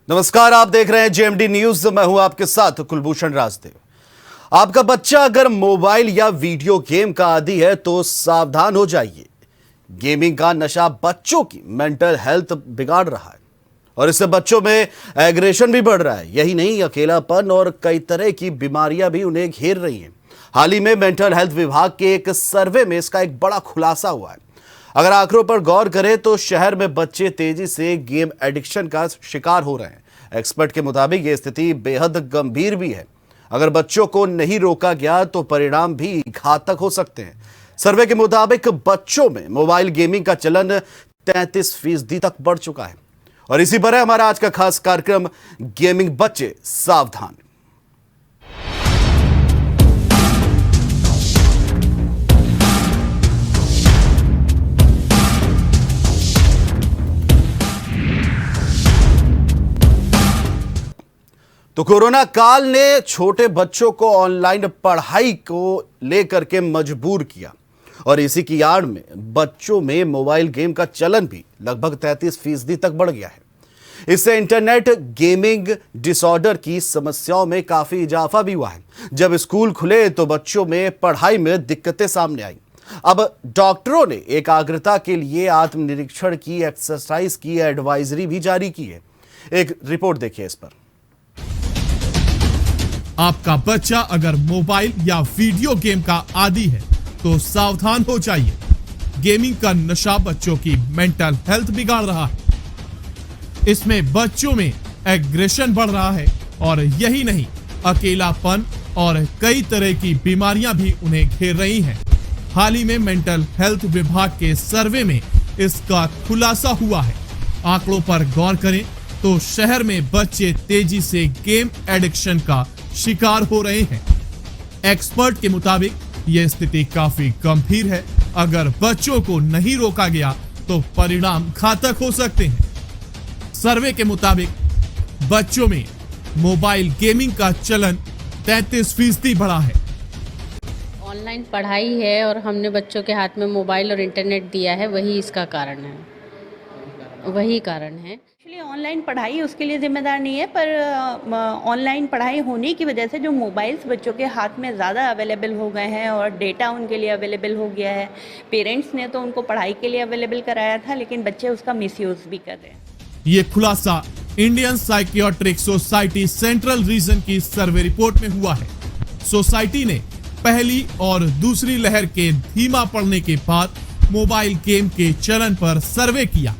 नमस्कार, आप देख रहे हैं जेएमडी न्यूज। मैं हूं आपके साथ कुलभूषण राजदेव। आपका बच्चा अगर मोबाइल या वीडियो गेम का आदी है तो सावधान हो जाइए। गेमिंग का नशा बच्चों की मेंटल हेल्थ बिगाड़ रहा है और इससे बच्चों में एग्रेशन भी बढ़ रहा है। यही नहीं, अकेलापन और कई तरह की बीमारियां भी उन्हें घेर रही हैं। हाल ही में मेंटल हेल्थ विभाग के एक सर्वे में इसका एक बड़ा खुलासा हुआ है। अगर आंकड़ों पर गौर करें तो शहर में बच्चे तेजी से गेम एडिक्शन का शिकार हो रहे हैं। एक्सपर्ट के मुताबिक ये स्थिति बेहद गंभीर भी है। अगर बच्चों को नहीं रोका गया तो परिणाम भी घातक हो सकते हैं। सर्वे के मुताबिक बच्चों में मोबाइल गेमिंग का चलन 33% तक बढ़ चुका है। और इसी पर है हमारा आज का खास कार्यक्रम, गेमिंग बच्चे सावधान। तो कोरोना काल ने छोटे बच्चों को ऑनलाइन पढ़ाई को लेकर के मजबूर किया और इसी की आड़ में बच्चों में मोबाइल गेम का चलन भी लगभग 33% तक बढ़ गया है। इससे इंटरनेट गेमिंग डिसऑर्डर की समस्याओं में काफी इजाफा भी हुआ है। जब स्कूल खुले तो बच्चों में पढ़ाई में दिक्कतें सामने आई। अब डॉक्टरों ने एकाग्रता के लिए आत्मनिरीक्षण की एक्सरसाइज की एडवाइजरी भी जारी की है। एक रिपोर्ट देखिए इस पर। आपका बच्चा अगर मोबाइल या वीडियो गेम का आदी है तो सावधान हो जाइए। गेमिंग का नशा बच्चों की मेंटल हेल्थ बिगाड़ रहा है। इसमें बच्चों में एग्रेशन बढ़ रहा है और यही नहीं, अकेलापन और कई तरह की बीमारियां भी उन्हें घेर रही हैं। हाल ही में मेंटल हेल्थ विभाग के सर्वे में इसका खुलासा हुआ है। आंकड़ों पर गौर करें तो शहर में बच्चे तेजी से गेम एडिक्शन का शिकार हो रहे हैं। एक्सपर्ट के मुताबिक यह स्थिति काफी गंभीर है। अगर बच्चों को नहीं रोका गया तो परिणाम घातक हो सकते हैं। सर्वे के मुताबिक बच्चों में मोबाइल गेमिंग का चलन 33% बढ़ा है। ऑनलाइन पढ़ाई है और हमने बच्चों के हाथ में मोबाइल और इंटरनेट दिया है, वही इसका कारण है। एक्चुअली ऑनलाइन पढ़ाई उसके लिए जिम्मेदार नहीं है, पर ऑनलाइन पढ़ाई होने की वजह से जो मोबाइल्स बच्चों के हाथ में ज़्यादा अवेलेबल हो गए हैं और डेटा उनके लिए अवेलेबल हो गया है। पेरेंट्स ने तो उनको पढ़ाई के लिए अवेलेबल कराया था, लेकिन बच्चे उसका मिसयूज़ भी कर रहे हैं। ये खुलासा Indian psychiatric society central region की सर्वे रिपोर्ट में हुआ है। सोसाइटी ने पहली और दूसरी लहर के धीमा पड़ने के बाद मोबाइल गेम के चलन पर सर्वे किया।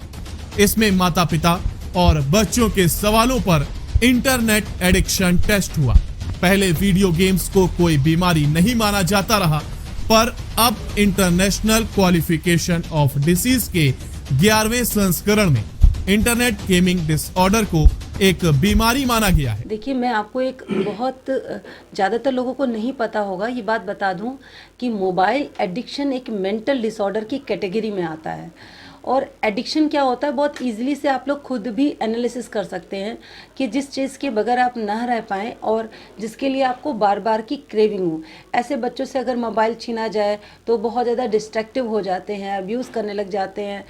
इसमें माता पिता और बच्चों के सवालों पर इंटरनेट एडिक्शन टेस्ट हुआ। पहले वीडियो गेम्स को कोई बीमारी नहीं माना जाता रहा, पर अब इंटरनेशनल क्वालिफिकेशन ऑफ डिसीज के 11वें संस्करण में इंटरनेट गेमिंग डिसऑर्डर को एक बीमारी माना गया है। देखिए, मैं आपको एक बहुत ज़्यादातर लोगों को नहीं पता होगा ये बात बता दूं कि मोबाइल एडिक्शन एक मेंटल डिसऑर्डर की कैटेगरी में आता है। और एडिक्शन क्या होता है, बहुत इजीली से आप लोग खुद भी एनालिसिस कर सकते हैं कि जिस चीज़ के बगैर आप ना रह पाएँ और जिसके लिए आपको बार बार की क्रेविंग हो। ऐसे बच्चों से अगर मोबाइल छीना जाए तो बहुत ज़्यादा डिस्ट्रैक्टिव हो जाते हैं, अब्यूज़ करने लग जाते हैं,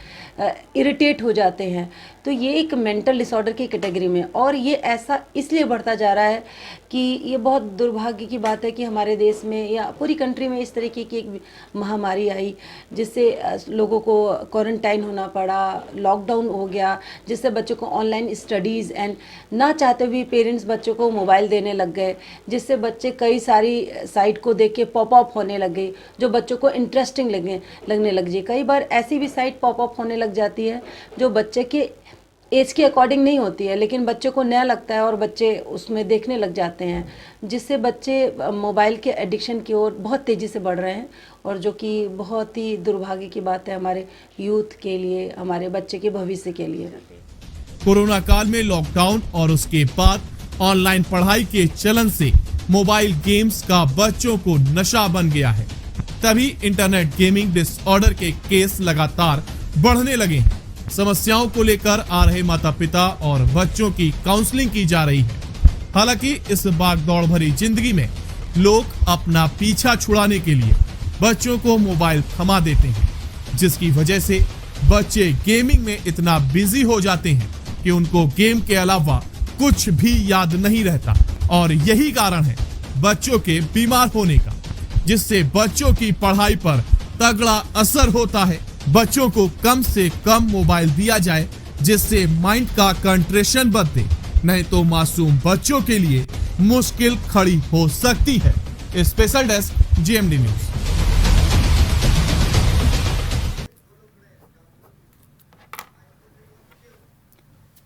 इरिटेट हो जाते हैं। तो ये एक मेंटल डिसऑर्डर की कैटेगरी में, और ये ऐसा इसलिए बढ़ता जा रहा है कि ये बहुत दुर्भाग्य की बात है कि हमारे देश में या पूरी कंट्री में इस तरीके की एक महामारी आई जिससे लोगों को क्वारंटाइन होना पड़ा, लॉकडाउन हो गया, जिससे बच्चों को ऑनलाइन स्टडीज़ एंड ना चाहते हुए पेरेंट्स बच्चों को मोबाइल देने लग गए, जिससे बच्चे कई सारी साइट को देख के पॉपअप होने लग गई जो बच्चों को इंटरेस्टिंग लगने लग गई। कई बार ऐसी भी साइट पॉपअप होने लग जाती है जो बच्चे के एज के अकॉर्डिंग नहीं होती है, लेकिन बच्चों को नया लगता है और बच्चे उसमें देखने लग जाते हैं, जिससे बच्चे मोबाइल के एडिक्शन की ओर बहुत तेज़ी से बढ़ रहे हैं। और जो कि बहुत ही दुर्भाग्य की बात है हमारे यूथ के लिए, हमारे बच्चे के भविष्य के लिए। कोरोना काल में लॉकडाउन और उसके बाद ऑनलाइन पढ़ाई के चलन से मोबाइल गेम्स का बच्चों को नशा बन गया है। तभी इंटरनेट गेमिंग डिसऑर्डर के केस लगातार बढ़ने लगे हैं। समस्याओं को लेकर आ रहे माता पिता और बच्चों की काउंसलिंग की जा रही है। हालांकि इस भागदौड़ भरी जिंदगी में लोग अपना पीछा छुड़ाने के लिए बच्चों को मोबाइल थमा देते हैं, जिसकी वजह से बच्चे गेमिंग में इतना बिजी हो जाते हैं कि उनको गेम के अलावा कुछ भी याद नहीं रहता और यही कारण है बच्चों के बीमार होने का, जिससे बच्चों की पढ़ाई पर तगड़ा असर होता है। बच्चों को कम से कम मोबाइल दिया जाए जिससे माइंड का कंसंट्रेशन बढ़े, नहीं तो मासूम बच्चों के लिए मुश्किल खड़ी हो सकती है। Special desk GMD news.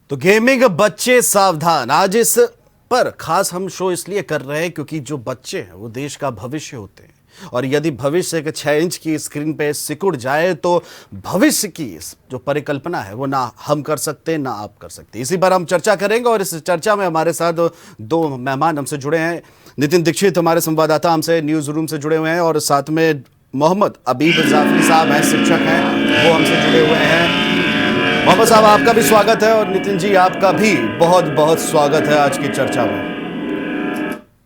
तो गेमिंग बच्चे सावधान। आज इस पर खास हम शो इसलिए कर रहे हैं क्योंकि जो बच्चे हैं वो देश का भविष्य होते हैं, और यदि भविष्य के 6 इंच की स्क्रीन पे सिकुड़ जाए तो भविष्य की जो परिकल्पना है वो ना हम कर सकते ना आप कर सकते। इसी पर हम चर्चा करेंगे और इस चर्चा में हमारे साथ 2 मेहमान हमसे जुड़े हैं। नितिन दीक्षित हमारे संवाददाता हमसे न्यूज रूम से जुड़े हुए हैं, और साथ में मोहम्मद अबीब जाफरी साहब हैं, शिक्षक हैं, वो हमसे जुड़े हुए हैं। मोहम्मद साहब आपका भी स्वागत है, और नितिन जी आपका भी बहुत बहुत स्वागत है आज की चर्चा में।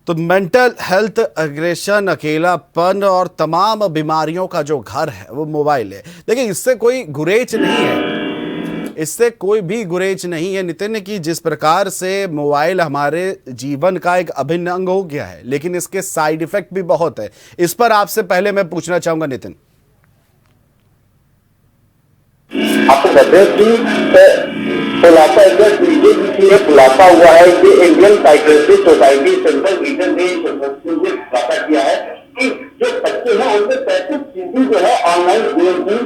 तो मेंटल हेल्थ, एग्रेशन, अकेलापन और तमाम बीमारियों का जो घर है वो मोबाइल है। देखिए, इससे कोई गुरेज नहीं है, इससे कोई भी गुरेज नहीं है नितिन, कि जिस प्रकार से मोबाइल हमारे जीवन का एक अभिन्न अंग हो गया है, लेकिन इसके साइड इफेक्ट भी बहुत है। इस पर आपसे पहले मैं पूछना चाहूंगा नितिन। आपको कहते हैं कि खुलासा इसलिए खुलासा हुआ है कि Indian psychiatrist society central region ने खुलासा किया है कि जो बच्चे हैं उनके 35% जो है ऑनलाइन गेम की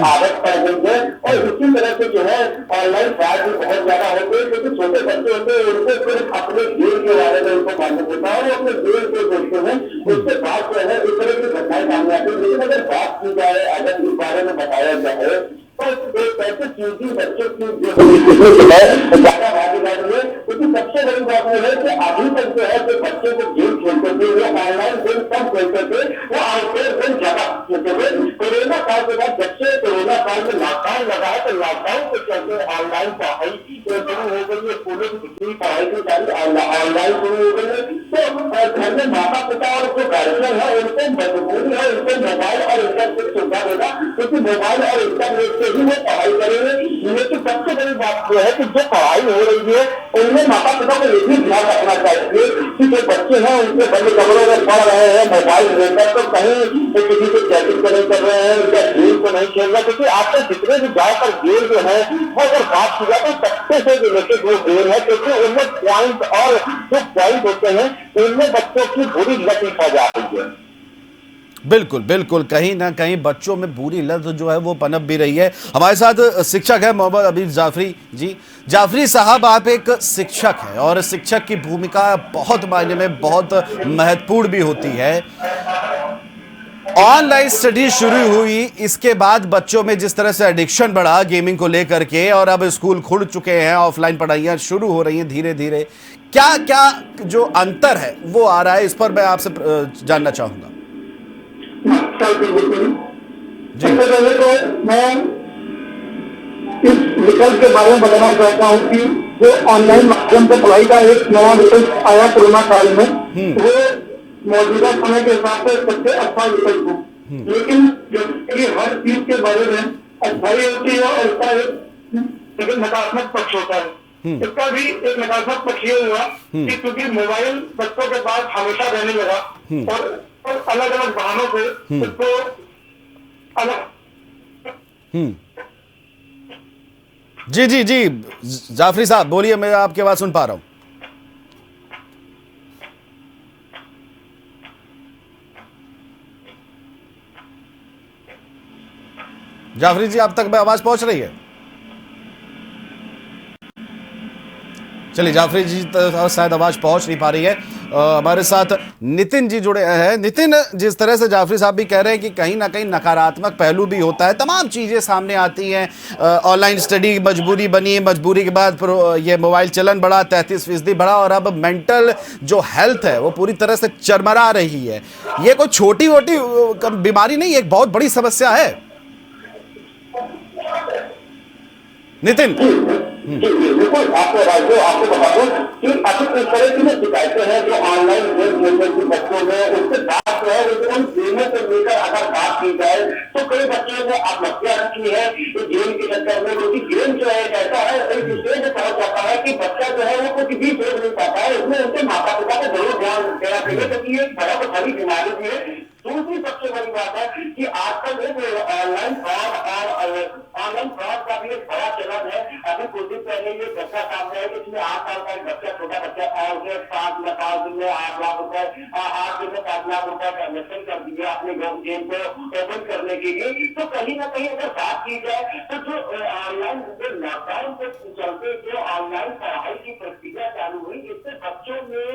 आदत पड़ गई है, और इसी तरह से जो है ऑनलाइन फ्रॉड भी बहुत ज्यादा होते हैं, क्योंकि छोटे बच्चे होते हैं उनको सिर्फ अपने गेम के बारे में उनको मालूम होता है, अपने गेम को देखते हैं, उसके बाद जो है इस तरह की घटनाएं सामने आती है। लेकिन अगर बात की जाए, अगर इस बारे में बताया जाए तो ऐसे चीजें बच्चों की जो है ज्यादा भागीदारी है, क्योंकि सबसे बड़ी बात यह है कि अभी तक जो है जो बच्चे को गेम खेलते थे वो ऑनलाइन गेम कम खेलते थे, वो आउटडोर गेम ज्यादा खेलते थे। कोरोना काल के बाद जब से कोरोना काल में लॉकडाउन लगा है, तो लॉकडाउन के चलते ऑनलाइन पढ़ाई शुरू हो गई है, स्कूलों की जितनी पढ़ाई की सारी ऑनलाइन शुरू हो गई है। तो घर में माता पिता और जो गार्जियन है उनको मजबूरी है उनको मोबाइल और इंटरनेट सुविधा देना, क्योंकि मोबाइल और इंटरनेट से ही वो पढ़ाई करेंगे। लेकिन सबसे बड़ी बात यह है कि जो पढ़ाई हो रही है उनमें माता पिता को ये भी ध्यान रखना चाहिए कि जो बच्चे हैं उनके बंद कमरों में पढ़ रहे हैं मोबाइल लेकर, तो कहीं किसी से चैटिंग नहीं कर रहे हैं, उनका गेम को नहीं खेल रहे, क्योंकि आपके जितने भी ज्यादातर गेम जो है वो अगर बात की जाए तो सबसे से रिलेटेड वो गेम है, क्योंकि उनमें पॉइंट और जो पॉइंट होते हैं उनमें बच्चों की बुरी लत पड़ जा रही है। बिल्कुल बिल्कुल, कहीं ना कहीं बच्चों में बुरी लत जो है वो पनप भी रही है। हमारे साथ शिक्षक है मोहम्मद अबीब जाफरी जी। जाफरी साहब, आप एक शिक्षक हैं और शिक्षक की भूमिका बहुत मायने में बहुत महत्वपूर्ण भी होती है। ऑनलाइन स्टडी शुरू हुई, इसके बाद बच्चों में जिस तरह से एडिक्शन बढ़ा गेमिंग को लेकर के, और अब स्कूल खुल चुके हैं, ऑफलाइन पढ़ाइयाँ शुरू हो रही हैं धीरे धीरे, क्या क्या जो अंतर है वो आ रहा है, इस पर मैं आपसे जानना चाहूंगा। सबसे पहले तो मैं इस विकल्प के बारे में बताना चाहता हूँ कि जो ऑनलाइन माध्यम से पढ़ाई का एक नया विकल्प आया कोरोना काल में, वो मौजूदा समय के हिसाब से सबसे अच्छा विकल्प है। लेकिन जबकि हर चीज के बारे में अच्छाई होती है और इसका एक नकारात्मक पक्ष होता है। इसका भी एक नकारात्मक पक्ष ये हुआ कि क्योंकि मोबाइल बच्चों के पास हमेशा रहने लगा और अलग अलग बहानों से उसको अलग। जी जी जी, जाफरी साहब बोलिए, मैं आपकी आवाज सुन पा रहा हूं। जाफरी जी, आप तक में आवाज पहुंच रही है? चलिए, जाफरी जी शायद आवाज पहुंच नहीं पा रही है। हमारे साथ नितिन जी जुड़े हैं। नितिन, जिस तरह से जाफरी साहब भी कह रहे हैं कि कहीं ना कहीं नकारात्मक पहलू भी होता है, तमाम चीज़ें सामने आती हैं। ऑनलाइन स्टडी मजबूरी बनी, मजबूरी के बाद ये मोबाइल चलन बढ़ा, 33% बढ़ा, और अब मेंटल जो हेल्थ है वो पूरी तरह से चरमरा रही है। ये कोई छोटी मोटी बीमारी नहीं, एक बहुत बड़ी समस्या है। नितिन, बिल्कुल आपको बता दूं कि अभी इस तरह की शिकायतें हैं जो ऑनलाइन गेम खेलने की बच्चों में, उसके बाद जो है उन गेमों को लेकर अगर बात की जाए तो कई बच्चों ने आत्महत्या की है इस गेम के चक्कर में, क्योंकि गेम जो है ऐसा है एक स्टेज में पहुंच जाता है कि बच्चा जो है वो कुछ भी सोच नहीं पाता है। इसमें उनके माता पिता को जरूर ध्यान देना चाहिए, क्योंकि ये बहुत बड़ी बीमारी भी है। दूसरी सबसे बड़ी बात है कि आजकल एक ऑनलाइन फ्रॉड का भी एक बड़ा चलन है। अभी कुछ दिन पहले ये बच्चा सामने है, इसमें 8 साल का एक बच्चा, छोटा बच्चा था, उसने 5 दिन में 8 लाख रुपए 8 दिन में 7 लाख रुपए ट्रांजेक्शन कर दिया अपने गेम को ओपन करने के लिए। तो कहीं ना कहीं अगर बात की जाए तो जो ऑनलाइन लॉकडाउन के चलते जो ऑनलाइन पढ़ाई की प्रक्रिया चालू हुई, इससे बच्चों में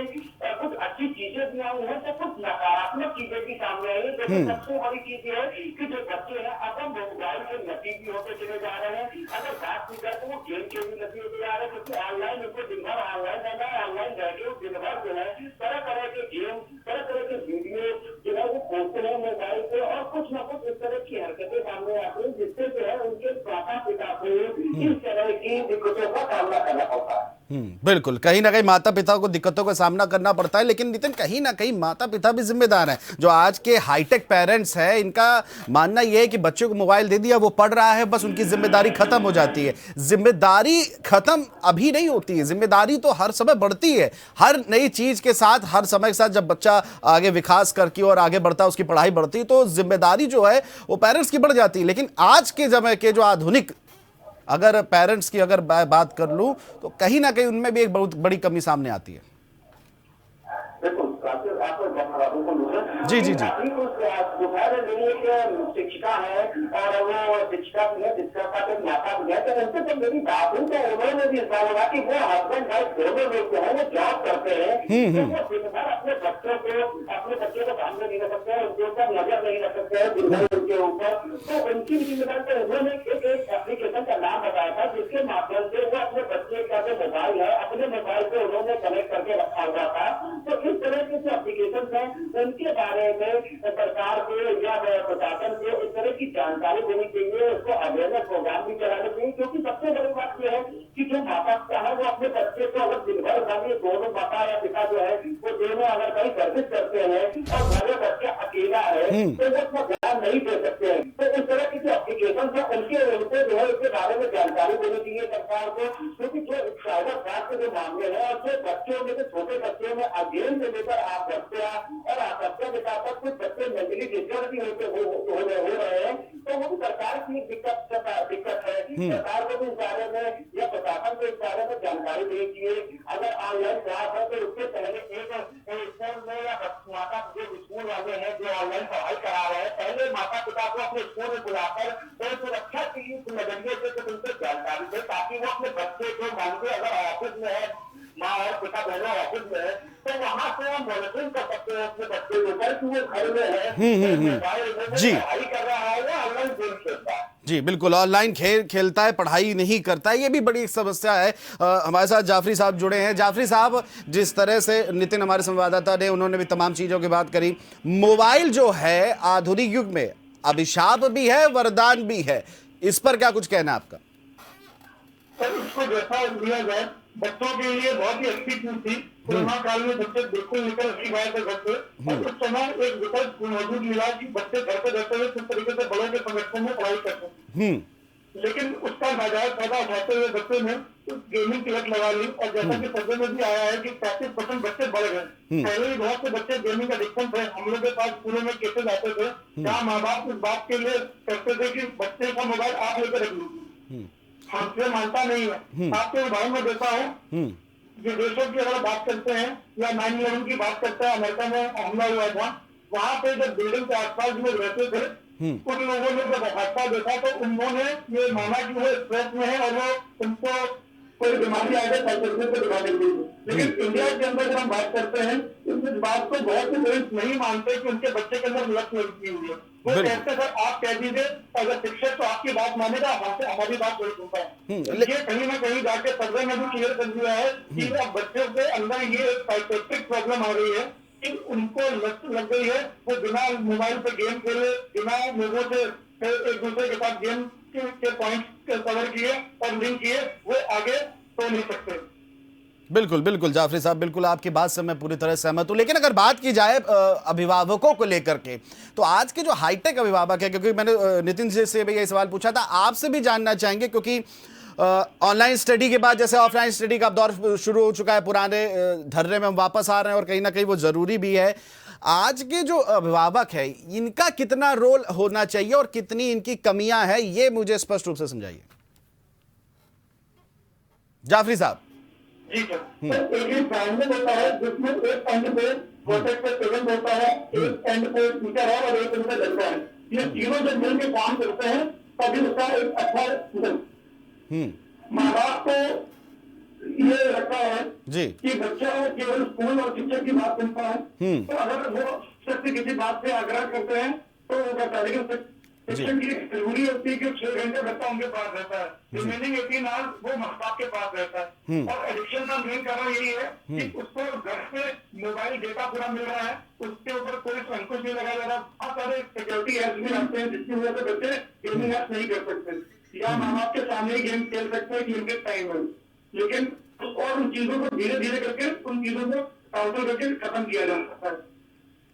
कुछ अच्छी चीजें भी आई हैं तो कुछ नकारात्मक चीजें भी सामने आई। जैसे सबसे बड़ी चीज है कि जो बच्चे हैं अब मोबाइल के नतीबी होते चले जा रहे हैं। अगर बात की जाए तो वो गेम के भी नतीबे होते जा रहे हैं, क्योंकि ऑनलाइन उनको दिन भर ऑनलाइन रहना है, ऑनलाइन रहकर दिन भर जो है तरह तरह के गेम, तरह तरह के वीडियो जो है वो खोलते हैं मोबाइल पे, और कुछ ना कुछ इस तरह की हरकतें सामने आती हैं जिससे जो है उनके माता पिता को इस तरह की दिक्कतों का सामना करना पड़ता है। बिल्कुल, कहीं ना कहीं माता पिता को दिक्कतों का सामना करना पड़ता है, लेकिन नितिन कहीं ना कहीं माता पिता भी जिम्मेदार हैं। जो आज के हाईटेक पेरेंट्स हैं, इनका मानना यह है कि बच्चों को मोबाइल दे दिया, वो पढ़ रहा है, बस उनकी जिम्मेदारी खत्म हो जाती है। जिम्मेदारी खत्म अभी नहीं होती है, जिम्मेदारी तो हर समय बढ़ती है। हर नई चीज के साथ, हर समय के साथ जब बच्चा आगे विकास करके और आगे बढ़ता है, उसकी पढ़ाई बढ़ती है, तो जिम्मेदारी जो है वो पेरेंट्स की बढ़ जाती है। लेकिन आज के समय के जो आधुनिक अगर पेरेंट्स की अगर बात कर लूं तो कहीं ना कहीं उनमें भी एक बहुत बड़ी कमी सामने आती है। जी जी जी। शिक्षिका है और वो शिक्षिका भी है, शिक्षिका का जो माता भी है, तो उनसे जब मेरी बात हुई तो उन्होंने भी इस बोला कि वो हस्बैंड वाइफ दोनों लोग जो है वो जॉब करते हैं, तो वो दिन भर अपने बच्चों को सामने नहीं रख सकते हैं, उनके ऊपर नजर नहीं रख सकते हैं दिन भर उनके ऊपर। तो उनकी जिम्मेदारी पर उन्होंने एक एप्लीकेशन का नाम बताया था जिसके माध्यम से वो अपने बच्चे का जो मोबाइल है अपने मोबाइल पे उन्होंने कनेक्ट करके रखा हुआ था। तो इस तरह के जो एप्लीकेशन है उनके बारे में सरकार को या प्रशासन को इस तरह की जानकारी देनी चाहिए, उसको अवेयरनेस प्रोग्राम भी चलाने चाहिए। क्योंकि सबसे बड़ी बात यह है कि जो माता पिता है वो अपने बच्चे को अगर दिन भर दोनों माता या पिता जो है वो दोनों अगर कहीं सर्विस करते हैं और घर में बच्चा अकेला है तो वो अपना ध्यान नहीं दे सकते हैं। तो इस तरह की जो एप्लीकेशन है उनके जो है उसके बारे में जानकारी देनी चाहिए सरकार को, क्योंकि जो साइबर फ्रॉड के जो मामले हैं और जो बच्चों में, छोटे बच्चों में गेम से लेकर आत्महत्या और आत्महत्या के साथ साथ कुछ बच्चे मेंटली डिस्टर्ब भी हो रहे हैं, तो वो भी सरकार की दिक्कत है। सरकार को भी इस बारे में या प्रशासन को इस बारे में जानकारी देनी चाहिए। अगर ऑनलाइन क्लास है तो उससे पहले एक स्कूल में या माता जो स्कूल वाले हैं जो ऑनलाइन पढ़ाई करा रहे हैं, पहले माता पिता को अपने स्कूल में बुलाकर तो सुरक्षा की नजरिए से तो उनको जानकारी दे, ताकि वो अपने बच्चे को मानते अगर ऑफिस में है, माँ और पिता दोनों ऑफिस में है, तो वहां से हम मॉनिटरिंग कर सकते हैं अपने बच्चे के ऊपर कि वो घर में है, जी पढ़ाई कर रहा है या ऑनलाइन गेम खेलता है। जी बिल्कुल, ऑनलाइन खेलता है, पढ़ाई नहीं करता है, ये भी बड़ी एक समस्या है। हमारे साथ जाफरी साहब जुड़े हैं। जाफरी साहब, जिस तरह से नितिन हमारे संवाददाता ने, उन्होंने भी तमाम चीज़ों की बात करी। मोबाइल जो है आधुनिक युग में अभिशाप भी है, वरदान भी है, इस पर क्या कुछ कहना है आपका? सर, इसको जैसा लिया जाए बच्चों के लिए बहुत ही अच्छी चीज थी। कोरोना काल में बच्चे बिल्कुल निकल नहीं पाए थे घर से, और उस समय एक विकल्प मौजूद मिला कि बच्चे घर पे रहते हुए किस तरीके से बड़ों के संरक्षण में पढ़ाई करते हैं। लेकिन उसका नाजायज फायदा उठाते हुए बच्चे ने गेमिंग की लत लगा ली, और जैसा कि सर्वे में भी आया है कि 35% बच्चे बढ़ गए। पहले भी बहुत से बच्चे गेमिंग एडिक्शन थे, हम लोग के पास स्कूलों में केसेस आते थे जहाँ माँ बाप इस बात के लिए करते थे कि बच्चे का मोबाइल आप लेकर रख लीजिए, हमसे मानता नहीं है। आपके उदाहरण में देता हूँ, विदेशों की अगर बात करते हैं या 9/11 की बात करते हैं, अमेरिका में हमला हुआ था, वहां पे जब बिल्डिंग के आसपास में रहते थे उन लोगों ने जब हादसा देखा तो उन्होंने ये माना कि वो स्ट्रेस में है और वो उनको कोई बीमारी आ जाए साइकोलॉजी को दिखाने के लिए। लेकिन इंडिया के अंदर जब हम बात करते हैं इस बात को बहुत से पेरेंट्स नहीं मानते कि उनके बच्चे के अंदर लत लगी हुई है। वो कहते सर आप कह दीजिए, अगर शिक्षक तो आपकी बात मानेगा, हमारी बात नहीं सुनता है। ये कहीं ना कहीं जाके सर्वे में भी क्लियर कर दिया है कि अब बच्चों के अंदर ये एक साइकोट्रिक प्रॉब्लम आ रही है कि उनको लत लग गई है, वो बिना मोबाइल पे गेम खेले, बिना लोगों से एक दूसरे के साथ गेम के पॉइंट कवर किए और लिंक किए, वो आगे तो नहीं सकते। बिल्कुल बिल्कुल जाफरी साहब, बिल्कुल आपकी बात से मैं पूरी तरह सहमत हूं। लेकिन अगर बात की जाए अभिभावकों को लेकर के, तो आज के जो हाईटेक अभिभावक है, क्योंकि मैंने नितिन जी से भी ये सवाल पूछा था, आपसे भी जानना चाहेंगे, क्योंकि ऑनलाइन स्टडी के बाद जैसे ऑफलाइन स्टडी का दौर शुरू हो चुका है, पुराने धर्रे में हम वापस आ रहे हैं और कहीं ना कहीं वो जरूरी भी है। आज के जो अभिभावक है, इनका कितना रोल होना चाहिए और कितनी इनकी कमियां हैं, ये मुझे स्पष्ट रूप से समझाइए जाफरी साहब। जी सर, तो एक ब्रांड होता है जिसमें एक एंड पे प्रोटेक्ट पे पेरेंट होता है, एक एंड पे टीचर है और एक एंड पे लड़का है। ये तीनों जब मिलकर काम करते हैं तभी उसका एक अच्छा रिजल्ट। माँ बाप को ये रखा है जी कि बच्चा केवल स्कूल और शिक्षक की बात सुनता है, तो अगर वो शिक्षक से किसी बात पे आग्रह करते हैं तो वो कहता है, लेकिन शिक्षक की जरूरी होती है कि 6 घंटे बच्चा उनके पास रहता है, रिमेनिंग 18 आवर्स वो माँ बाप के पास रहता है। और एडिक्शन का मेन कारण यही है कि उसको घर पे मोबाइल डेटा पूरा मिल रहा है, उसके ऊपर कोई अंकुश नहीं लगाया जा रहा। बहुत सारे सिक्योरिटी एप्स भी आते हैं जिसकी वजह से बच्चे गेमिंग एप्स नहीं कर सकते, या माँ बाप के सामने ही गेम खेल सकते हैं लिमिटेड टाइम में। लेकिन और उन चीजों को धीरे धीरे करके उन चीजों को काउंटर करके खत्म किया जा सकता है।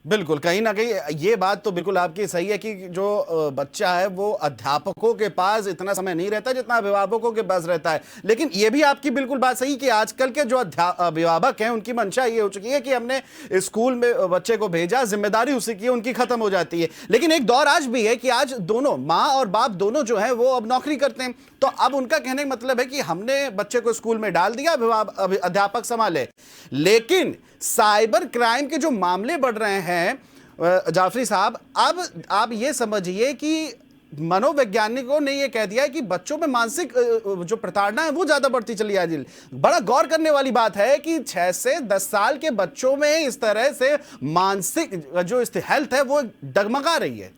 बिल्कुल, कहीं ना कहीं ये बात तो बिल्कुल आपकी सही है कि जो बच्चा है वो अध्यापकों के पास इतना समय नहीं रहता जितना अभिभावकों के पास रहता है। लेकिन ये भी आपकी बिल्कुल बात सही कि आजकल के जो अभिभावक हैं उनकी मंशा ये हो चुकी है कि हमने स्कूल में बच्चे को भेजा, जिम्मेदारी उसी की उनकी खत्म हो जाती है। लेकिन एक दौर आज भी है कि आज दोनों माँ और बाप दोनों जो है वो अब नौकरी करते हैं, तो अब उनका कहने का मतलब है कि हमने बच्चे को स्कूल में डाल दिया, अध्यापक संभाले। लेकिन साइबर क्राइम के जो मामले बढ़ रहे हैं जाफरी साहब, अब आप ये समझिए कि मनोवैज्ञानिकों ने ये कह दिया है कि बच्चों में मानसिक जो प्रताड़ना है वो ज्यादा बढ़ती चली जा रही है। बड़ा गौर करने वाली बात है कि 6 से 10 साल के बच्चों में इस तरह से मानसिक जो हेल्थ है वो डगमगा रही है।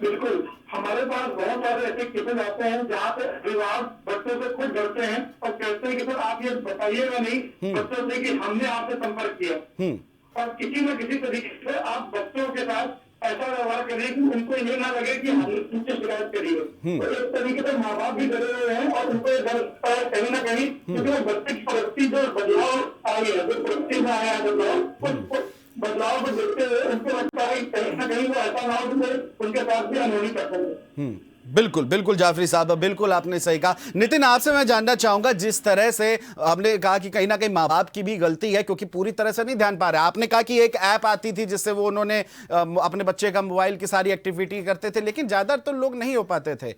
बिल्कुल, हमारे पास बहुत सारे ऐसे केसेस आते हैं जहाँ पे अभिभावक बच्चों से खुद डरते हैं और कहते हैं कि सर आप ये बताइएगा नहीं बच्चों से कि हमने आपसे संपर्क किया, और किसी न किसी तरीके से आप बच्चों के साथ ऐसा व्यवहार करें कि उनको ये ना लगे कि हमने तुमसे शिकायत करी है। तो एक तरीके से माँ बाप भी डरे हुए हैं और उनको ये डर कहीं ना कहीं, क्योंकि वो बच्चे की प्रवृत्ति जो बदलाव आई है, जो प्रवृत्ति में आया है बदलाव को देखते हुए उनको लगता है कहीं ना कहीं वो ऐसा ना हो कि उनके साथ भी अनहोनी कर सके। बिल्कुल बिल्कुल जाफरी साहब, बिल्कुल आपने सही कहा। नितिन, आपसे मैं जानना चाहूंगा, जिस तरह से हमने कहा कि कहीं ना कहीं माँ बाप की भी गलती है क्योंकि पूरी तरह से नहीं ध्यान पा रहे। आपने कहा कि एक ऐप आती थी जिससे वो उन्होंने अपने बच्चे का मोबाइल की सारी एक्टिविटी करते थे, लेकिन ज्यादातर लोग नहीं हो पाते थे।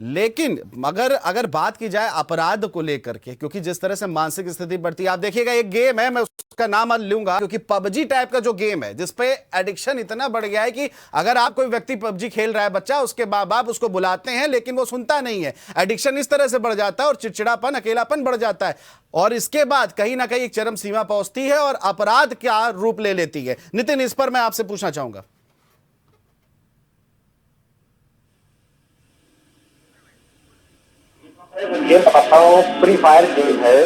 लेकिन अगर बात की जाए अपराध को लेकर के, क्योंकि जिस तरह से मानसिक स्थिति बढ़ती है, आप देखिएगा एक गेम है, मैं उसका नाम लूंगा क्योंकि पबजी टाइप का जो गेम है जिसपे एडिक्शन इतना बढ़ गया है कि अगर आप कोई व्यक्ति पबजी खेल रहा है बच्चा, उसके माँ बाप उसको बुलाते हैं लेकिन वो सुनता नहीं है। एडिक्शन इस तरह से बढ़ जाता है और चिड़चिड़ापन, अकेलापन बढ़ जाता है, और इसके बाद कहीं ना कहीं एक चरम सीमा पहुंचती है और अपराध क्या रूप ले लेती है। नितिन, इस पर मैं आपसे पूछना चाहूंगा। गेम बताता हूँ, फ्री फायर गेम है।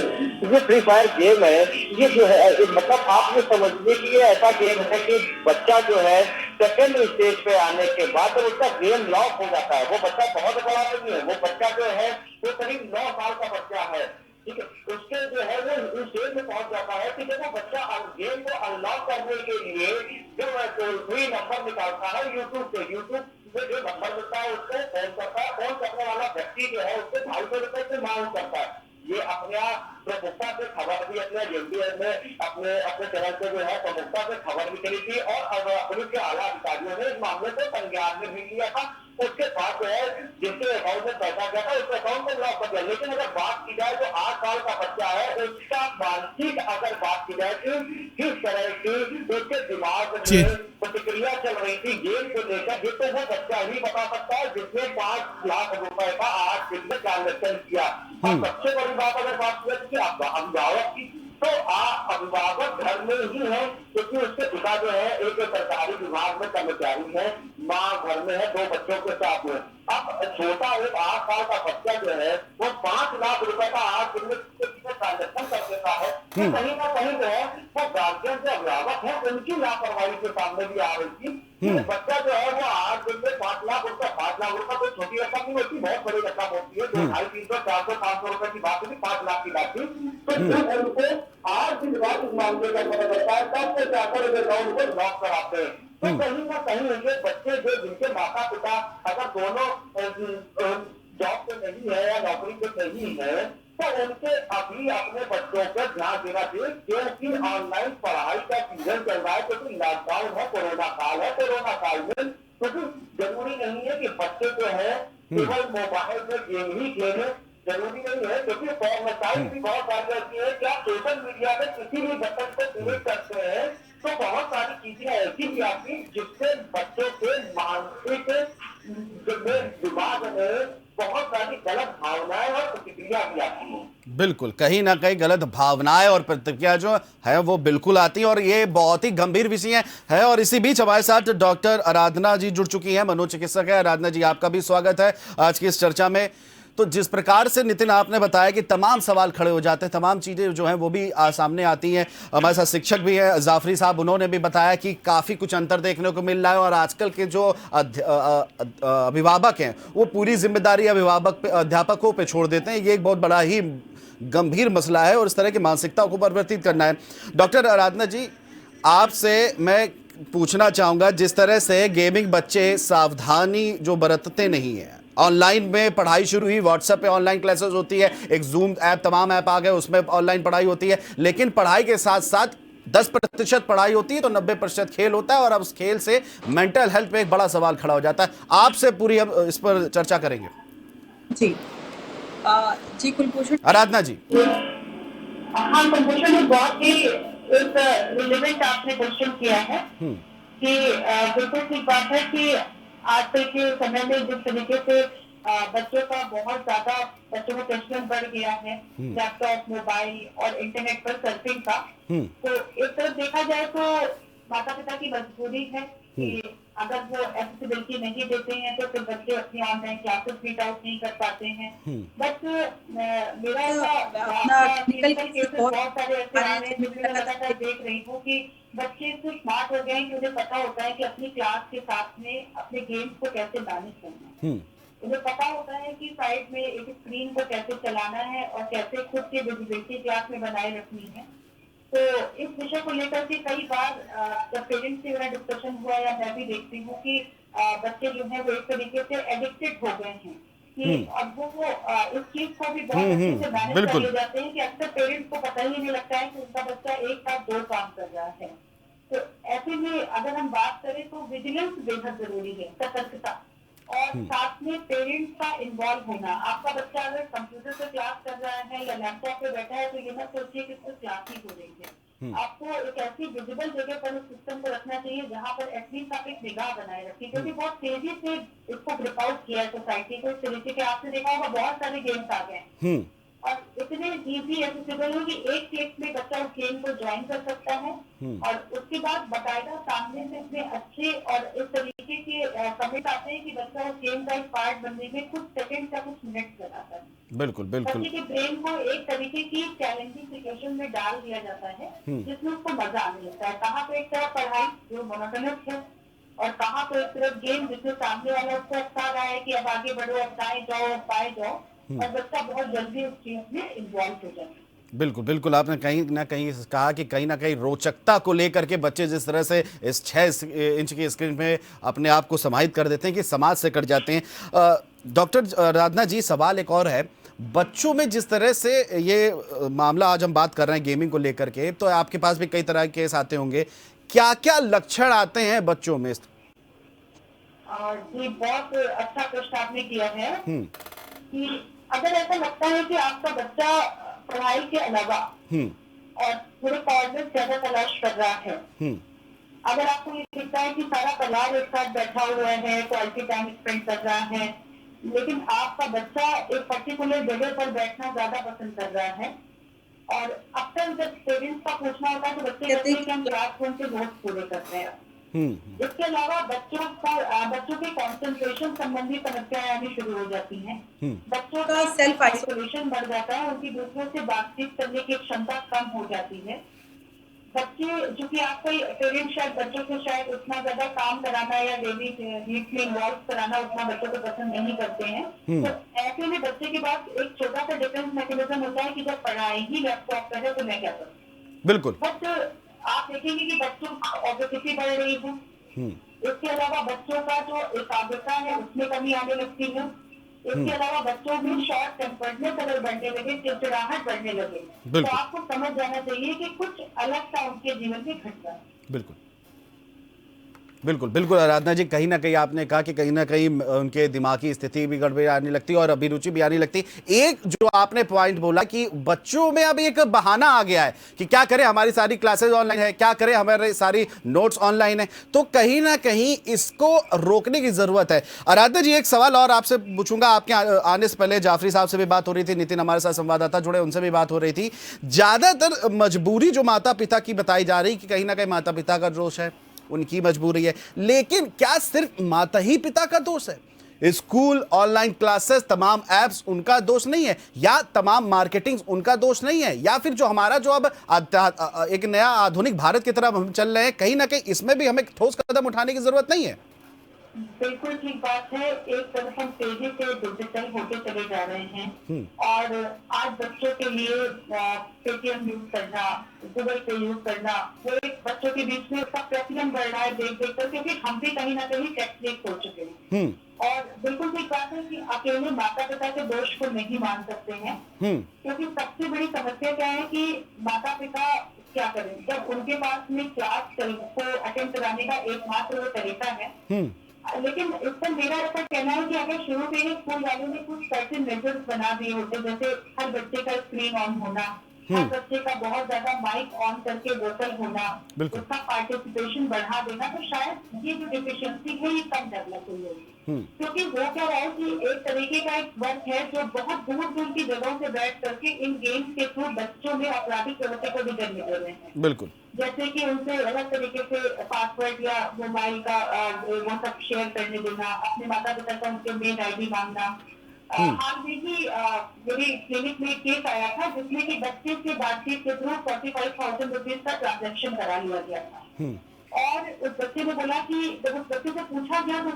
ये फ्री फायर गेम है, ये जो है मतलब आप ये समझिए कि ये ऐसा गेम है कि बच्चा जो है सेकंड स्टेज पे आने के बाद तो उसका गेम लॉक हो जाता है। वो बच्चा बहुत बड़ा नहीं है, वो बच्चा जो है वो करीब 9 साल का बच्चा है, ठीक है। उसके जो है वो उस स्टेज में पहुंच जाता है कि जब वो बच्चा गेम को अनलॉक करने के लिए जो टोल फ्री नंबर निकालता है यूट्यूब से, यूट्यूब जो नंबर मिलता है उसको फोन करता है, फोन करने वाला व्यक्ति जो है उससे 250 रुपए से मांग करता है। ये अपने प्रमुखता से खबर भी अपने अपने चैनल से जो है प्रमुखता से खबर भी करी थी और पुलिस के आला अधिकारियों ने इस मामले को संज्ञान में भी लिया था। उसके बाद जो है जिसके अकाउंट में पैसा गया था उसके अकाउंट में लॉक कर दिया। लेकिन अगर बात की जाए तो 8 साल का बच्चा है, उसका मानसिक अगर बात की जाए तो किस तरह की उसके दिमाग में प्रतिक्रिया चल रही थी गेम को लेकर, ये तो वो बच्चा ही बता सकता है जिसने 5 लाख रुपए का 8 दिन में ट्रांजेक्शन किया। और सबसे बड़ी बात अगर बात करें कि अभिभावक की, तो अभिभावक घर में ही है क्योंकि उसके पिता जो है एक सरकारी विभाग में कर्मचारी है, माँ घर में है 2 बच्चों के साथ में। अब छोटा एक 8 साल का बच्चा जो है वो 5 लाख रुपए का 8 दिन में ट्रांजेक्शन कर देता है। तो कहीं ना कहीं जो है वो गार्जियन जो अभिभावक है उनकी लापरवाही के सामने भी आ रही थी। बच्चा जो है वो 8 दिन में 5 लाख छोटी रकम नहीं होती, बहुत बड़ी रकम होती है। 200, 300, 400, 500 रुपए की बात होती, 5 लाख की बात थी। तो जब उनको 8 दिन बाद इस मामले का पता चलता है, तब से जाकर अकाउंट को लॉक कराते हैं। तो कहीं ना कहीं ये बच्चे जो जिनके माता पिता अगर दोनों जॉब पे नहीं है या नौकरी पे नहीं है, तो उनके अभी अपने बच्चों पर ध्यान देना चाहिए, क्योंकि ऑनलाइन पढ़ाई का सीजन चल रहा है, क्योंकि लॉकडाउन है, कोरोना काल है। कोरोना काल में क्योंकि जरूरी नहीं है कि बच्चे जो है केवल मोबाइल में गेम ही खेले, जरूरी नहीं है, क्योंकि वेबसाइट भी बहुत सारी रहती है। क्या सोशल मीडिया में किसी भी बटन को क्लिक करते हैं तो बहुत सारी चीजें ऐसी भी आती जिससे बच्चों के मानसिक दिमाग में बहुत सारी गलत भावनाएं और प्रतिक्रिया भी आती है। बिल्कुल, कहीं ना कहीं गलत भावनाएं और प्रतिक्रिया जो है वो बिल्कुल आती है और ये बहुत ही गंभीर विषय है। और इसी बीच हमारे साथ डॉक्टर आराधना जी जुड़ चुकी हैं, मनोचिकित्सक है। आराधना जी, आपका भी स्वागत है आज की इस चर्चा में। तो जिस प्रकार से नितिन आपने बताया कि तमाम सवाल खड़े हो जाते हैं, तमाम चीज़ें जो हैं वो भी सामने आती हैं। हमारे साथ शिक्षक भी हैं जाफरी साहब, उन्होंने भी बताया कि काफ़ी कुछ अंतर देखने को मिल रहा है और आजकल के जो अभिभावक हैं वो पूरी जिम्मेदारी अध्यापकों पे छोड़ देते हैं। ये एक बहुत बड़ा ही गंभीर मसला है और इस तरह की मानसिकता को परिवर्तित करना है। डॉक्टर आराधना जी, आपसे मैं पूछना चाहूँगा, जिस तरह से गेमिंग बच्चे सावधानी जो बरतते नहीं हैं, ऑनलाइन में पढ़ाई शुरू हुई, व्हाट्सएप पे ऑनलाइन क्लासेस होती है, एक जूम ऐप, तमाम ऐप आ गए, उसमें ऑनलाइन पढ़ाई होती है, लेकिन पढ़ाई के साथ साथ 10% पढ़ाई होती है तो 90% खेल होता है और अब उस खेल से मेंटल हेल्थ पे एक बड़ा सवाल खड़ा हो जाता है। आपसे पूरी हम इस पर चर्चा करेंगे। जी जी कुलभूषण आराधना जी। हाँ, कुलभूषण, बहुत ही एक रिलेवेंट आपने क्वेश्चन किया है कि बिल्कुल ठीक बात है कि आजकल के समय में जिस तरीके से बच्चों का बहुत ज्यादा बच्चों का टेंशन बढ़ गया है लैपटॉप, मोबाइल और इंटरनेट पर सर्फिंग का, तो एक तरफ देखा जाए तो माता पिता की मजबूरी है कि अगर वो एक्सेसिबिलिटी नहीं देते हैं तो फिर बच्चे अपनी ऑनलाइन क्लासेस रीड आउट नहीं कर पाते हैं। बट मेरा बहुत सारे ऐसे आ रहे हैं जिसमें मैं लगातार देख रही हूँ कि बच्चे इतने स्मार्ट हो गए हैं कि उन्हें पता होता है कि अपनी क्लास के साथ में अपने गेम्स को कैसे मैनेज करना है। उन्हें पता होता है कि साइड में एक स्क्रीन को कैसे चलाना है और कैसे खुद की विजिबिलिटी क्लास में बनाए रखनी है। तो इस विषय को लेकर के कई बार जब पेरेंट्स से मेरा डिस्कशन हुआ या मैं भी देखती हूँ कि बच्चे जो है वो एक तरीके से एडिक्टेड हो गए हैं कि अब वो इस चीज को भी बहुत अच्छे से मैनेज कर ले जाते हैं कि अक्सर पेरेंट्स को पता ही नहीं लगता है कि उनका बच्चा एक साथ 2 काम कर रहा है। तो ऐसे में अगर हम बात करें तो विजिलेंस बेहद जरूरी है, सतर्कता, और साथ में पेरेंट्स का इन्वॉल्व होना। आपका बच्चा अगर कंप्यूटर पे क्लास कर रहा है या लैपटॉप पे बैठा है तो ये मत सोचिए कि उसको क्लास ही हो रही है। आपको एक ऐसी विजिबल जगह पर उस सिस्टम को रखना चाहिए जहाँ पर एटलीस्ट आप एक निगाह बनाए रखिए, क्योंकि बहुत तेजी से इसको ग्रिप आउट किया है सोसाइटी को। इस तरीके के आपने देखा होगा बहुत सारे गेम्स आ गए और इतने इजी एक्सेसिबल है कि एक क्लिक में बच्चा उस गेम को ज्वाइन कर सकता है और उसके बाद बाकायदा सामने से इतने अच्छे और इस तरीके के कमेंट आते हैं कि बच्चा उस गेम का एक पार्ट बनने में कुछ सेकंड या कुछ मिनट लगाता है। बिल्कुल बिल्कुल। बच्चे के ब्रेन को एक तरीके की चैलेंजिंग सिचुएशन में डाल दिया जाता है जिसमें उसको मजा आने लगता है। कहाँ पे एक तरफ पढ़ाई जो मोनोटोनस है और कहाँ पे एक तरफ गेम जिसमें सामने वाला उसको उकसा रहा है कि अब आगे बढ़ो, अब दाएं जाओ, अब बाएं जाओ, और बच्चा बहुत जल्दी उस चीज में इन्वॉल्व हो जाता है। बिल्कुल बिल्कुल, आपने कहीं ना कहीं कहा कि कहीं ना कहीं रोचकता को लेकर के बच्चे जिस तरह से इस 6 इंच की स्क्रीन में अपने आप को समाहित कर देते हैं कि समाज से कट जाते हैं। डॉक्टर राधना जी, सवाल एक और है, बच्चों में जिस तरह से ये मामला आज हम बात कर रहे हैं गेमिंग को लेकर के, तो आपके पास भी कई तरह के केस आते होंगे, क्या क्या लक्षण आते हैं बच्चों में? जी, बहुत अच्छा प्रश्न आपने किया है कि अगर ऐसा लगता है कि आपका बच्चा पढ़ाई के अलावा और थोड़े कॉर्नर ज्यादा तलाश कर रहा है, अगर आपको ये दिखता है कि सारा परिवार एक साथ बैठा हुआ है, क्वालिटी टाइम स्पेंड कर रहा है, लेकिन आपका बच्चा एक पर्टिकुलर जगह पर बैठना ज्यादा पसंद कर रहा है, और अक्सर जब पेरेंट्स का पूछना होता है तो बच्चे कहते हैं कि हम क्लासरूम से नोट्स पूरे कर रहे हैं। इसके अलावा बच्चों के कंसंट्रेशन संबंधी समस्याएं आनी शुरू हो जाती हैं। बच्चों का सेल्फ आइसोलेशन बढ़ जाता है, उनकी दूसरों से बातचीत करने की क्षमता कम हो जाती है। बच्चे, चूंकि आपको पेरेंट्स शायद बच्चों को शायद उतना ज्यादा काम कराना या डेली नीड्स में इन्वॉल्व कराना उतना बच्चों को पसंद नहीं करते हैं, तो ऐसे में बच्चे के पास एक छोटा सा डिफेंस मैकेनिज्म होता है कि जब पढ़ाई ही लैपटॉप पर है तो मैं क्या करूँ। बिल्कुल। बट आप देखेंगे कि बच्चों की ऑब्जेक्टिविटी बढ़ रही है। इसके अलावा बच्चों का जो एकाग्रता है उसमें कमी आने लगती है। इसके अलावा बच्चों में शॉर्ट टेम्पर्डनेस अगर बढ़ने लगे, चिड़चिड़ाहट बढ़ने लगे, तो आपको समझ जाना चाहिए कि कुछ अलग सा उनके जीवन में घट रहा है। बिल्कुल बिल्कुल बिल्कुल आराधना जी, कहीं ना कहीं आपने कहा कि कहीं ना कहीं उनके दिमागी स्थिति भी गड़बड़ी आने लगती है और अभिरुचि भी आने लगती। एक जो आपने पॉइंट बोला कि बच्चों में अब एक बहाना आ गया है कि क्या करें, हमारी सारी क्लासेस ऑनलाइन है, क्या करें, हमारे सारी नोट्स ऑनलाइन है, तो कहीं ना कहीं इसको रोकने की जरूरत है। आराधना जी, एक सवाल और आपसे पूछूंगा। आपके आने से पहले जाफरी साहब से भी बात हो रही थी, नितिन हमारे साथ संवाददाता जुड़े, उनसे भी बात हो रही थी। ज्यादातर मजबूरी जो माता पिता की बताई जा रही कि कहीं ना कहीं माता पिता का दोष है, उनकी मजबूरी है, लेकिन क्या सिर्फ माता ही पिता का दोष है? स्कूल, ऑनलाइन क्लासेस, तमाम एप्स उनका दोष नहीं है, या तमाम मार्केटिंग उनका दोष नहीं है, या फिर जो हमारा जो अब एक नया आधुनिक भारत की तरफ हम चल रहे हैं, कहीं ना कहीं इसमें भी हमें ठोस कदम उठाने की जरूरत नहीं है? बिल्कुल ठीक बात है। एक तरफ हम तेजी से डिजिटल होते चले जा रहे हैं और आज बच्चों के लिए पेटीएम यूज करना, गूगल पे यूज करना, वो एक बच्चों के बीच में उसका प्रचलन बढ़ रहा है देख देख कर, क्योंकि हम भी कहीं ना कहीं टेक्निक हो चुके हैं। और बिल्कुल ठीक बात है कि अकेले माता पिता के दोष को नहीं मान सकते हैं, क्योंकि सबसे बड़ी समस्या क्या है कि माता पिता क्या करें जब उनके पास में क्लास को अटेंड कराने का एकमात्र वो तरीका है। लेकिन इस पर मेरा ऐसा कहना है कि अगर शुरू से ही स्कूल वालों ने कुछ सर्टेन मेजर्स बना दिए होते, जैसे हर बच्चे का स्क्रीन ऑन होना, हर बच्चे का बहुत ज्यादा माइक ऑन करके वोकल होना, उसका पार्टिसिपेशन बढ़ा देना, तो शायद ये जो डिफिशियंसी है ये कम डेवलप हुई होगी। क्योंकि वो क्या रहा है कि एक तरीके का एक वर्क है जो बहुत दूर दूर की जगहों से बैठ करके इन गेम्स के थ्रू बच्चों में आपराधिक प्रवृत्ति को भी जन्म दे रहे हैं। बिल्कुल। जैसे कि उनसे अलग तरीके से पासवर्ड या मोबाइल का वो सब शेयर करने देना, अपने माता पिता का उनके मेल आईडी मांगना। हाल में ही मेरी क्लिनिक में एक केस आया था जिसमें कि बच्चे से बातचीत के थ्रू 45,000 रुपीज का ट्रांजेक्शन करा लिया गया था। और उस बच्चे ने बोला कि जब उस बच्चे से पूछा गया तो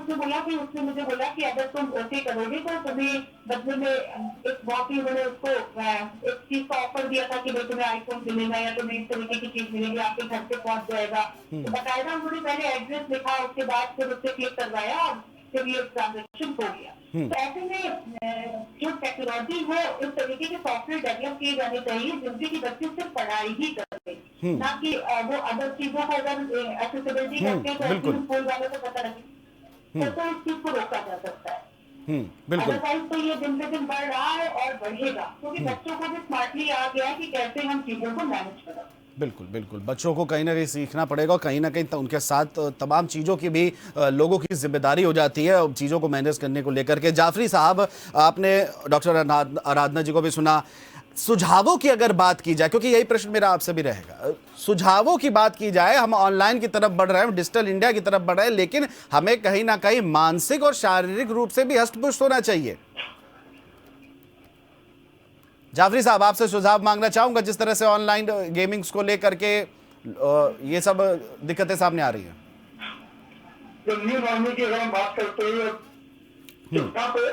उसने मुझे बोला कि अगर तुम ऐसे करोगे तो तुम्हें बदले में एक बहुत ही उन्होंने उसको एक चीज का ऑफर दिया था कि भाई तुम्हें आईफोन मिलेगा या तुम्हें इस तरीके की चीज मिलेगी, आपके घर पे पहुंच जाएगा। तो बकायदा उन्होंने पहले एड्रेस लिखा, उसके बाद फिर उससे क्लिक करवाया और फिर ये ट्रांजेक्शन हो गया। तो ऐसे में जो टेक्नोलॉजी है इस तरीके के सॉफ्टवेयर डेवलप किए जाने चाहिए जिनसे कि बच्चे सिर्फ पढ़ाई ही करते, ना कि वो अदर चीजों को अगर एक्सेसिबिलिटी करते हैं तो स्कूल वालों को पता लगे तो इस चीज को रोका जा सकता है। अदरवाइज तो ये दिन पे दिन बढ़ रहा है और बढ़ेगा, क्योंकि बच्चों को भी स्मार्टली आ गया है कि कैसे हम चीजों को मैनेज करें। बिल्कुल बिल्कुल, बच्चों को कहीं ना कहीं सीखना पड़ेगा और कहीं ना कहीं उनके साथ तमाम चीज़ों की भी लोगों की जिम्मेदारी हो जाती है चीज़ों को मैनेज करने को लेकर के। जाफरी साहब, आपने डॉक्टर आराधना जी को भी सुना। सुझावों की अगर बात की जाए, क्योंकि यही प्रश्न मेरा आपसे भी रहेगा, सुझावों की बात की जाए, हम ऑनलाइन की तरफ बढ़ रहे हैं, डिजिटल इंडिया की तरफ बढ़ रहे हैं, लेकिन हमें कहीं ना कहीं मानसिक और शारीरिक रूप से भी हष्ट-पुष्ट होना चाहिए। जाफरी साहब, आपसे सुझाव मांगना चाहूंगा, जिस तरह से ऑनलाइन गेमिंग्स को लेकर के ये सब दिक्कतें सामने आ रही हैं। तो न्यू नॉर्मल की अगर हम बात करते हैं तो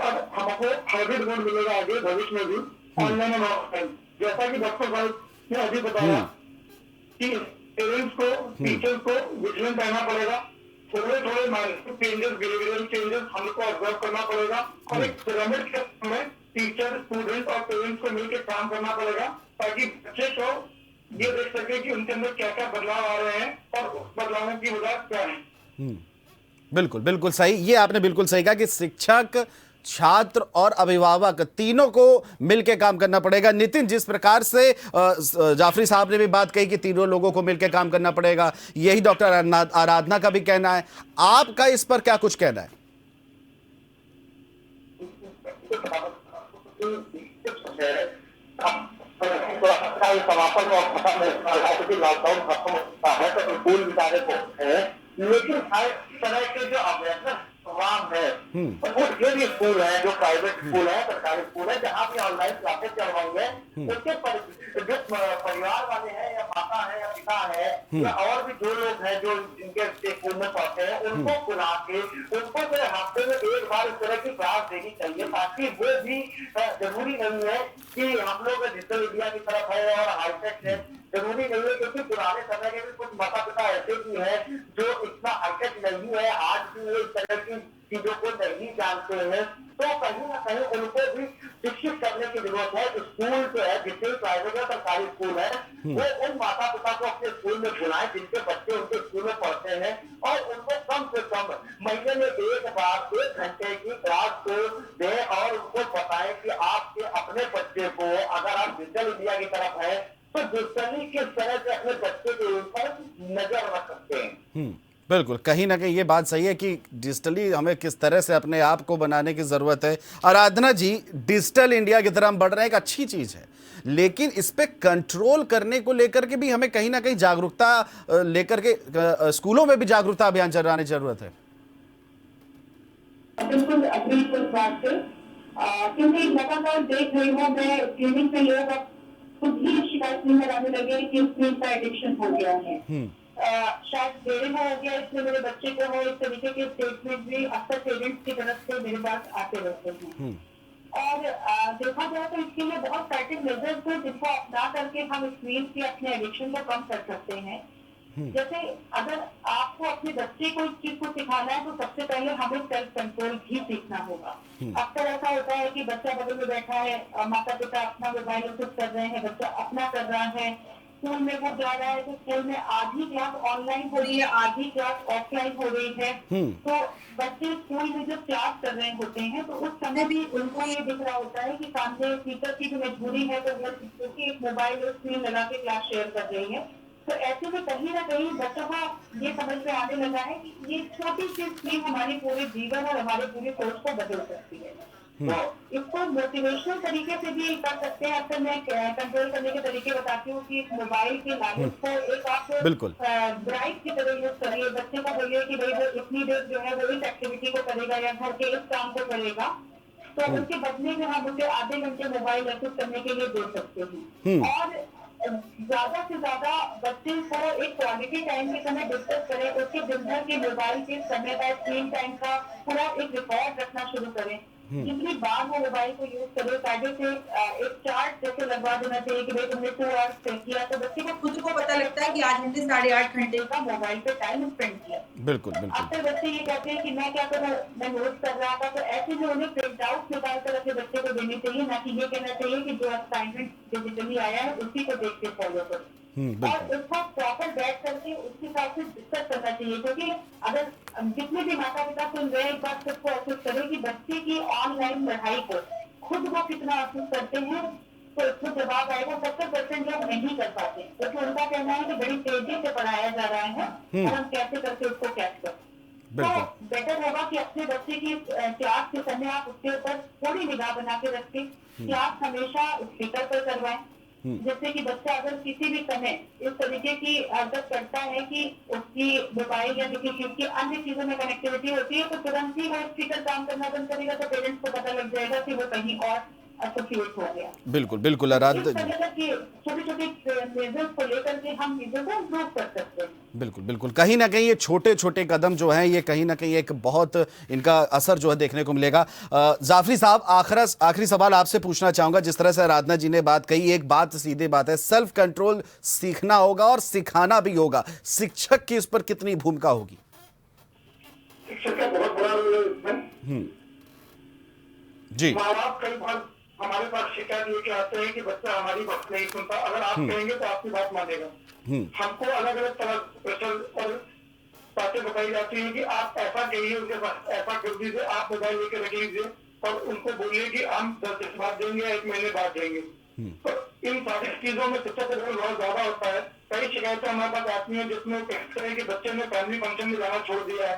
अब हमको हाइब्रिड मोड मिलेगा आगे भविष्य में भी, ऑनलाइन और ऑफलाइन। जैसा कि डॉक्टर भाई ने अभी बताया कि पेरेंट्स को, टीचर्स को विजिलेंट रहना पड़ेगा, थोड़े थोड़े मानसिक चेंजेस, बिहेवियरल चेंजेस हमको ऑब्जर्व करना पड़ेगा और एक पिरामिड के समय टीचर, स्टूडेंट और पेरेंट्स को मिलकर काम करना पड़ेगा ताकि बच्चे को ये देख सके कि उनके अंदर क्या क्या बदलाव आ रहे हैं और उस बदलाव की वजह क्या है। बिल्कुल बिल्कुल सही, ये आपने बिल्कुल सही कहा कि शिक्षक, छात्र और अभिभावक तीनों को मिलकर काम करना पड़ेगा। नितिन, जिस प्रकार से जाफरी साहब ने भी बात कही कि तीनों लोगों को मिलकर काम करना पड़ेगा, यही डॉक्टर आराधना का भी कहना है। आपका इस पर क्या कुछ कहना है? समापन और खत्म लॉकडाउन खत्म होता है तो स्कूल बिताने को है, लेकिन हर तरह के जो अवेयरनेस प्रोग्राम है, वो जो भी स्कूल है, जो प्राइवेट स्कूल है, सरकारी स्कूल है, जहाँ भी ऑनलाइन क्लासेस चल रही है, उसके जो परिवार वाले हैं या माता है या पिता है या और भी जो लोग हैं जो जिनके स्कूल में पढ़ते हैं, उनको बुला के उनको जो हफ्ते में एक बार इस तरह की क्लास देनी चाहिए, ताकि वो भी जरूरी नहीं है कि हम लोग डिजिटल इंडिया की तरफ है और हाईटेक है, जरूरी नहीं है, क्योंकि पुराने समय के भी कुछ माता पिता ऐसे भी हैं जो इतना हाईटेक नहीं है, आज भी वो इस तरह की चीजों को नहीं जानते हैं। तो कहीं ना कहीं उनको भी शिक्षित करने की जरूरत है। स्कूल जो है, जितने प्राइवेट या सरकारी स्कूल है, वो उन माता पिता को अपने स्कूल में बुलाएं जिनके बच्चे उनके स्कूल में पढ़ते हैं, और उनको कम से कम महीने में एक बार 1 घंटे की क्लास को दें और उनको बताएं कि आपके अपने बच्चे को, अगर आप डिजिटल इंडिया की तरफ है, तो डिजिटली किस तरह से अपने बच्चे के ऊपर नजर रख सकते हैं। बिल्कुल, कहीं ना कहीं ये बात सही है कि डिजिटली हमें किस तरह से अपने आप को बनाने की ज़रूरत है। आराधना जी, डिजिटल इंडिया की तरफ हम बढ़ रहे हैं, एक अच्छी चीज़ है, लेकिन इस पे कंट्रोल करने को लेकर के भी हमें कहीं ना कहीं जागरूकता लेकर के स्कूलों में भी जागरूकता अभियान चलाने की ज़रूरत है। बिल्कुल अग्री इस बात से, क्योंकि लगातार देख रही हूँ मैं क्लिनिक में लोग खुद ही शिकायत नहीं लगाने लगे कि स्क्रीन का एडिक्शन हो गया है। शायद मेरे में हो गया, इसलिए मेरे बच्चे को हो, इस तरीके के स्टेटमेंट भी अक्सर पेरेंट्स की तरफ से मेरे पास आते रहते हैं। और देखा जाए तो इसके लिए बहुत सर्टेन मेजर्स हैं जिनको अपना करके हम स्क्रीन की अपने एडिक्शन को कम कर सकते हैं। जैसे अगर आपको अपने बच्चे को इस चीज को सिखाना है, तो सबसे पहले हमें सेल्फ कंट्रोल भी सीखना होगा। अक्सर ऐसा होता है कि बच्चा बगल में बैठा है, माता पिता अपना मोबाइल यूज कर रहे हैं, बच्चा अपना कर रहा है, स्कूल में वो जा रहा है तो स्कूल में आधी क्लास ऑनलाइन हो रही है, आधी क्लास ऑफलाइन हो रही है। तो बच्चे स्कूल में जब क्लास कर रहे होते हैं तो उस समय भी उनको ये दिख रहा होता है कि सामने टीचर की जो मजबूरी है तो वो एक मोबाइल और स्क्रीन लगा के क्लास शेयर कर रही है। तो ऐसे में कहीं ना कहीं बच्चों को ये समझ में आने लगा है कि ये छोटी सी स्क्रीन हमारे पूरे जीवन और हमारे पूरी सोच को बदल सकती है। तो इसको मोटिवेशनल तरीके से भी कर सकते हैं। अक्सर मैं कंट्रोल करने के तरीके बताती हूँ कि मोबाइल के लालच को एक आप ब्राइट की तरह यूज करिए। बच्चे को बोलिए कि भाई वो इतनी देर जो है वो इस एक्टिविटी को करेगा या घर के इस काम को करेगा, तो उसके बदले में हम उसे आधे घंटे मोबाइल एक्सेस करने के लिए दे सकते हैं। और ज्यादा से ज्यादा बच्चे को एक क्वालिटी टाइम के समय डिस्कस करें, उसके दिन भर के मोबाइल के समय का, स्क्रीन टाइम का पूरा एक रिकॉर्ड रखना शुरू करें। जितनी बार वो मोबाइल को यूज करे, कायदे से एक चार्ट जैसे लगवा देना चाहिए कि भाई तुमने 2 आवर्स स्पेंड किया, तो बच्चे को खुद को पता लगता है कि आज हमने 8.5 घंटे का मोबाइल पे टाइम स्पेंड किया। बिल्कुल बिल्कुल। अक्सर बच्चे ये कहते हैं कि मैं क्या करूँ, मैं नोट कर रहा था, तो ऐसे में उन्हें प्रिंट आउट निकाल कर अपने बच्चे को देनी चाहिए, ना कि ये कहना चाहिए कि जो असाइनमेंट डिजिटली आया है उसी को देख के फॉलो करो। और उसको प्रॉपर बैठ करके उसके हिसाब से डिस्कस करना चाहिए, क्योंकि अगर जितने भी माता पिता सुन रहे हैं एक बात सबको महसूस करें कि बच्चे की ऑनलाइन पढ़ाई को खुद वो कितना महसूस करते हैं, तो इसको जवाब आएगा 70% लोग नहीं कर पाते, क्योंकि उनका कहना है कि बड़ी तेजी से पढ़ाया जा रहा है और हम कैसे करके उसको कैच करें। तो बेटर होगा कि अपने बच्चे की क्लास के समय आप उसके ऊपर थोड़ी निगाह बना के रखें। क्लास हमेशा स्पीकर पर करवाएं, जैसे कि बच्चा अगर किसी भी समय इस तरीके की हरकत करता है कि उसकी मोबाइल या किसी चीज की अन्य चीजों में कनेक्टिविटी होती है, तो तुरंत ही वो स्पीकर काम करना बंद करेगा, तो पेरेंट्स को पता लग जाएगा कि वो कहीं और एसोसिएट हो गया। बिल्कुल बिल्कुल आराधना, छोटे छोटे मेजर्स को लेकर के हम चीजों को इम्प्रूव कर सकते हैं। बिल्कुल बिल्कुल, कहीं ना कहीं ये छोटे छोटे कदम जो हैं ये कहीं ना कहीं एक बहुत इनका असर जो है देखने को मिलेगा। जाफरी साहब, आखिरी सवाल आपसे पूछना चाहूंगा। जिस तरह से आराधना जी ने बात कही, एक बात सीधी बात है, सेल्फ कंट्रोल सीखना होगा और सिखाना भी होगा। शिक्षक की इस पर कितनी भूमिका होगी? शिक्षक का बहुत बड़ा रोल है इसमें जी। माँ बाप कई बार हमारे पास शिकायत लेके आते हैं कि बच्चा हमारी बात नहीं सुनता, अगर आप कहेंगे तो आपकी बात मानेगा। हमको अलग अलग तरह स्पेशल और बातें बताई जाती हैं कि आप ऐसा कहिए, उनके पास ऐसा कर दीजिए, आप मोबाइल लेके रख लीजिए और उनको बोलिए कि हम 10 दिन बाद देंगे या 1 महीने बाद देंगे। तो इन सारी चीजों में शिक्षा का रोल बहुत ज्यादा होता है। कई शिकायतें हमारे पास आती हैं जिसमें कहते हैं कि बच्चे ने फैमिली फंक्शन में जाना छोड़ दिया है,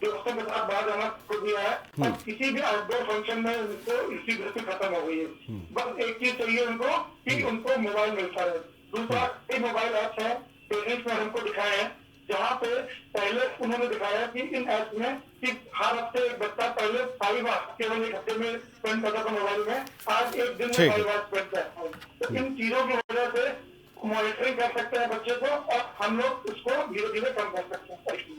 दोस्तों के साथ बाहर जाना छोड़ दिया है, और किसी भी आउटडोर फंक्शन में उनको इसी वृत्ति खत्म हो गई है। बस एक चीज चाहिए उनको कि उनको मोबाइल मिलता है। दूसरा, कई मोबाइल ऐप्स है पेरेंट्स ने हमको दिखाए हैं, जहाँ पे पहले उन्होंने दिखाया कि इन ऐप्स में कि हर हफ्ते एक बच्चा पहले 5 आवर्स केवल एक हफ्ते में स्पेंड करता था मोबाइल में, आज एक दिन में 5 आवर्स स्पेंड करता है। तो इन चीजों की वजह से मॉनिटरिंग कर सकते हैं बच्चे को, और हम लोग उसको धीरे धीरे कम कर सकते हैं।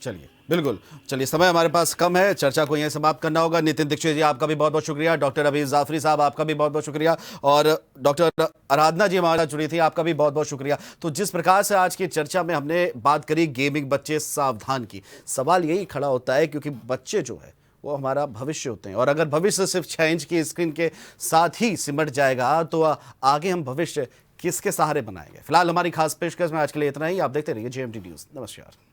चलिए, बिल्कुल। चलिए, समय हमारे पास कम है, चर्चा को यहीं समाप्त करना होगा। नितिन दीक्षित जी, आपका भी बहुत बहुत शुक्रिया। डॉक्टर अभी जाफरी साहब, आपका भी बहुत बहुत शुक्रिया। और डॉक्टर आराधना जी हमारे साथ जुड़ी थी, आपका भी बहुत बहुत शुक्रिया। तो जिस प्रकार से आज की चर्चा में हमने बात करी गेमिंग बच्चे सावधान की, सवाल यही खड़ा होता है क्योंकि बच्चे जो है वो हमारा भविष्य होते हैं, और अगर भविष्य सिर्फ 6 इंच की स्क्रीन के साथ ही सिमट जाएगा तो आगे हम भविष्य किसके सहारे बनाएंगे। फिलहाल हमारी खास पेशकश में आज के लिए इतना ही। आप देखते रहिए JMT न्यूज़। नमस्कार।